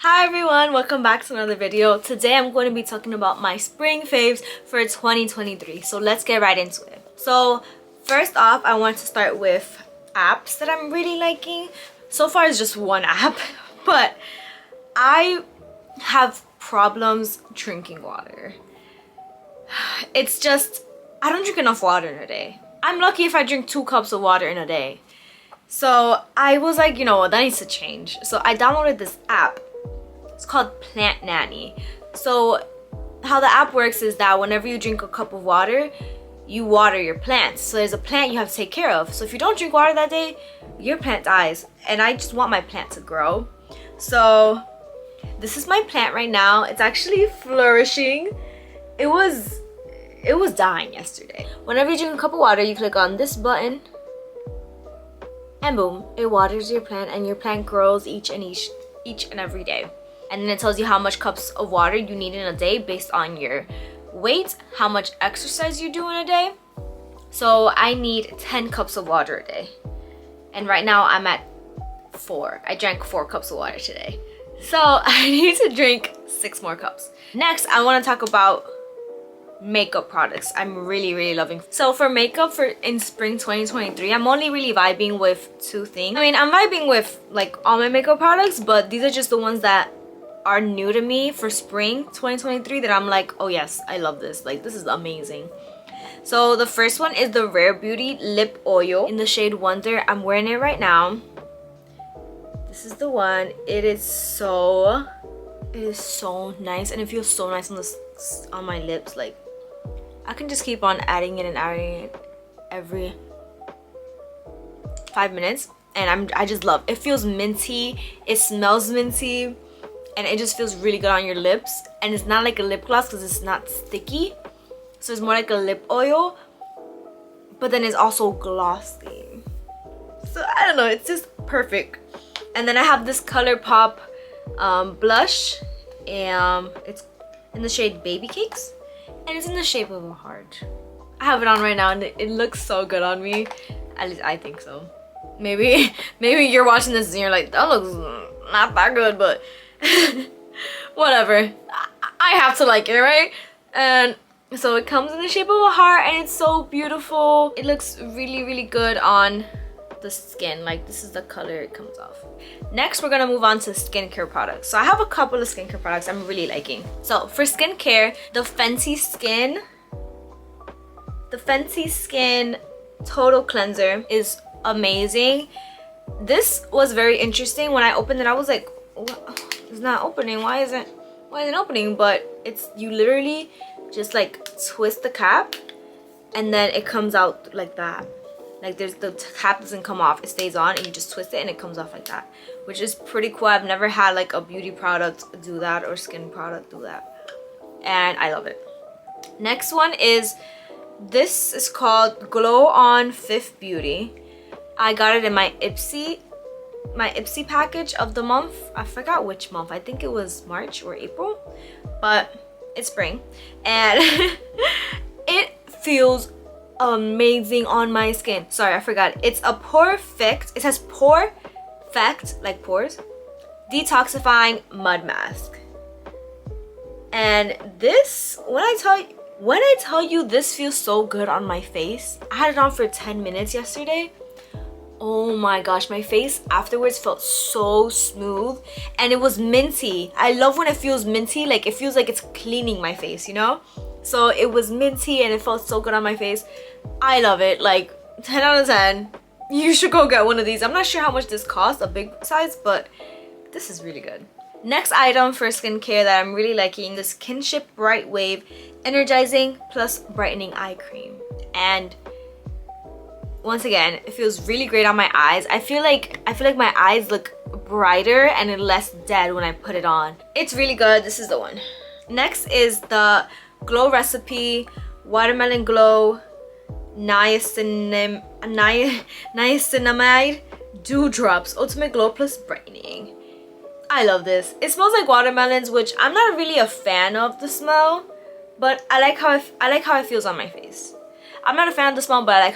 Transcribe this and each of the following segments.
Hi everyone, welcome back to another video. Today I'm going to be talking about my spring faves for 2023. So let's get right into it. So first off, I want to start with apps that I'm really liking. So far it's just one app, but I have problems drinking water. It's just, I don't drink enough water in a day. I'm lucky if I drink 2 cups of water in a day. So I was like, you know what, that needs to change. So I downloaded this app. It's called Plant Nanny. So how the app works is that whenever you drink a cup of water, you water your plants. So there's a plant you have to take care of. So if you don't drink water that day, your plant dies. And I just want my plant to grow. So this is my plant right now. It's actually flourishing. It was dying yesterday. Whenever you drink a cup of water, you click on this button and boom, it waters your plant and your plant grows each and every day. And then it tells you how much cups of water you need in a day based on your weight, how much exercise you do in a day. So I need 10 cups of water a day. And right now I'm at 4. I drank 4 cups of water today. So I need to drink 6 more cups. Next, I want to talk about makeup products I'm really loving. So for makeup in spring 2023, I'm only really vibing with 2 things. I mean, I'm vibing with like all my makeup products, but these are just the ones that are new to me for spring 2023 that I'm like, oh yes, I love this. Like, this is amazing. So the first one is the Rare Beauty lip oil in the shade Wonder. I'm wearing it right now. This is the one. It is so nice, and it feels so nice on my lips. Like, I can just keep on adding it every 5 minutes, and I just love it. It feels minty, it smells minty, and it just feels really good on your lips. And it's not like a lip gloss because it's not sticky, so it's more like a lip oil, but then it's also glossy. So I don't know, it's just perfect. And then I have this ColourPop blush, and it's in the shade Baby Cakes, and it's in the shape of a heart. I have it on right now and it looks so good on me. At least I think so. Maybe you're watching this and you're like, that looks not that good, but whatever. I have to like it, right? And so it comes in the shape of a heart and it's so beautiful. It looks really good on the skin. Like, this is the color it comes off. Next, we're gonna move on to skincare products. So I have a couple of skincare products I'm really liking. So for skincare, the Fenty Skin Total Cleanser is amazing. This was very interesting. When I opened it, I was like, it's not opening. Why isn't it opening? But it's, you literally just like twist the cap and then it comes out like that. Like, the cap doesn't come off, it stays on, and you just twist it and it comes off like that, which is pretty cool. I've never had like a beauty product do that or skin product do that, and I love it. Next one is, this is called Glow On Fifth Beauty. I got it in my Ipsy package of the month. I forgot which month. I think it was March or April, but it's spring, and it feels amazing on my skin. Sorry, I forgot. It's a it says Porefect, like pores, detoxifying mud mask. And this, when I tell you this feels so good on my face. I had it on for 10 minutes yesterday. Oh my gosh, my face afterwards felt so smooth, and it was minty. I love when it feels minty. Like, it feels like it's cleaning my face, you know? So it was minty and it felt so good on my face. I love it. Like, 10 out of 10. You should go get one of these. I'm not sure how much this costs, a big size, but this is really good. Next item for skincare that I'm really liking, this Kinship Bright Wave Energizing Plus Brightening Eye Cream. And once again, it feels really great on my eyes. I feel like my eyes look brighter and less dead when I put it on. It's really good. This is the one. Next is the Glow Recipe Watermelon Glow Niacinamide Dewdrops Ultimate Glow Plus Brightening. I love this. It smells like watermelons, which I'm not really a fan of the smell, but I like how it feels on my face. I'm not a fan of the smell, but I like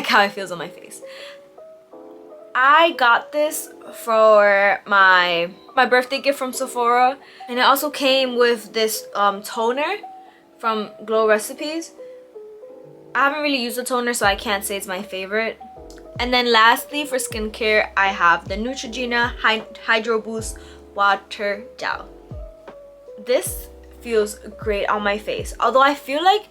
how it feels on my face. I got this for my birthday gift from Sephora, and it also came with this toner from Glow Recipes. I haven't really used the toner, so I can't say it's my favorite. And then lastly, for skincare, I have the Neutrogena Hydro Boost Water Gel. This feels great on my face, although I feel like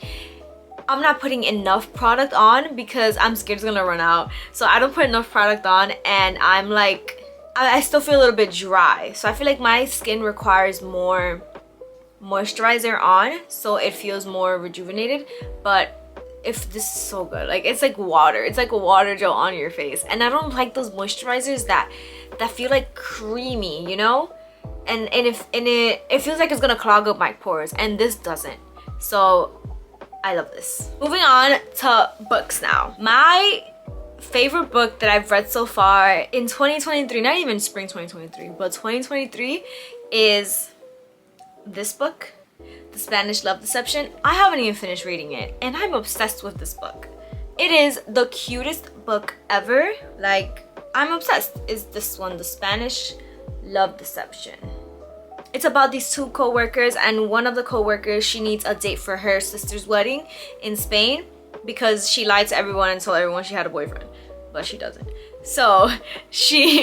I'm not putting enough product on because I'm scared it's gonna run out. So I don't put enough product on, and I'm like, I still feel a little bit dry. So I feel like my skin requires more moisturizer on, so it feels more rejuvenated. But if this is so good, like it's like water, it's like a water gel on your face, and I don't like those moisturizers that feel like creamy, you know, and it feels like it's gonna clog up my pores, and this doesn't. So I love this. Moving on to books now. My favorite book that I've read so far in 2023, not even spring 2023, but 2023, is this book, The Spanish Love Deception. I haven't even finished reading it, and I'm obsessed with this book. It is the cutest book ever. Like, I'm obsessed. Is this one, The Spanish Love Deception. It's about these two co-workers, and one of the co-workers, she needs a date for her sister's wedding in Spain because she lied to everyone and told everyone she had a boyfriend, but she doesn't. So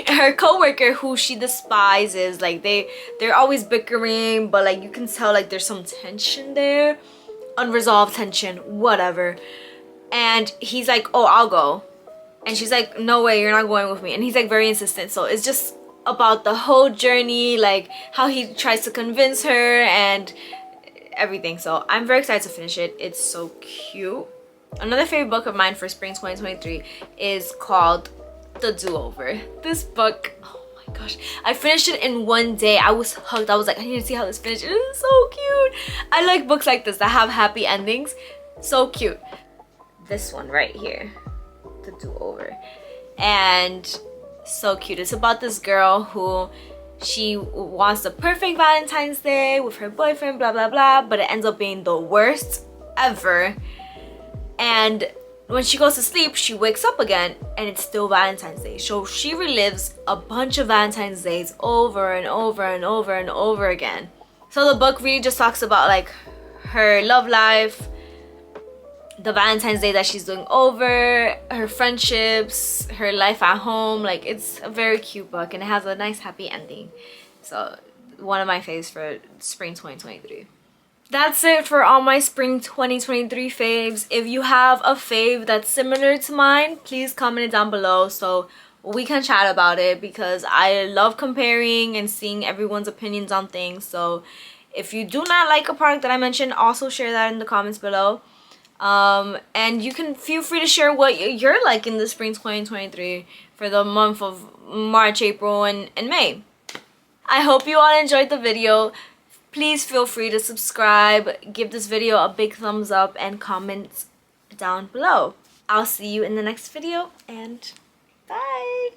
her co-worker, who she despises, like they're always bickering, but like you can tell like there's some tension there, unresolved tension, whatever. And he's like, oh, I'll go. And she's like, no way, you're not going with me. And he's like very insistent. So it's just about the whole journey, like how he tries to convince her and everything. So I'm very excited to finish it. It's so cute. Another favorite book of mine for spring 2023 is called The Do-Over. This book, oh my gosh, I finished it in one day. I was hooked. I was like, I need to see how this finishes. It is so cute. I like books like this that have happy endings. So cute. This one right here, The Do-Over. And so cute. It's about this girl who she wants the perfect Valentine's Day with her boyfriend, blah blah blah, but it ends up being the worst ever. And when she goes to sleep, she wakes up again and it's still Valentine's Day. So she relives a bunch of Valentine's Days over and over and over and over again. So the book really just talks about like her love life, the Valentine's Day that she's doing over, her friendships, her life at home. Like, it's a very cute book and it has a nice happy ending. So one of my faves for spring 2023. That's it for all my spring 2023 faves. If you have a fave that's similar to mine, please comment it down below so we can chat about it, because I love comparing and seeing everyone's opinions on things. So if you do not like a product that I mentioned, also share that in the comments below. And you can feel free to share what you're like in the spring 2023 for the month of March, April, and May. I hope you all enjoyed the video. Please feel free to subscribe, give this video a big thumbs up, and comment down below. I'll see you in the next video, and bye!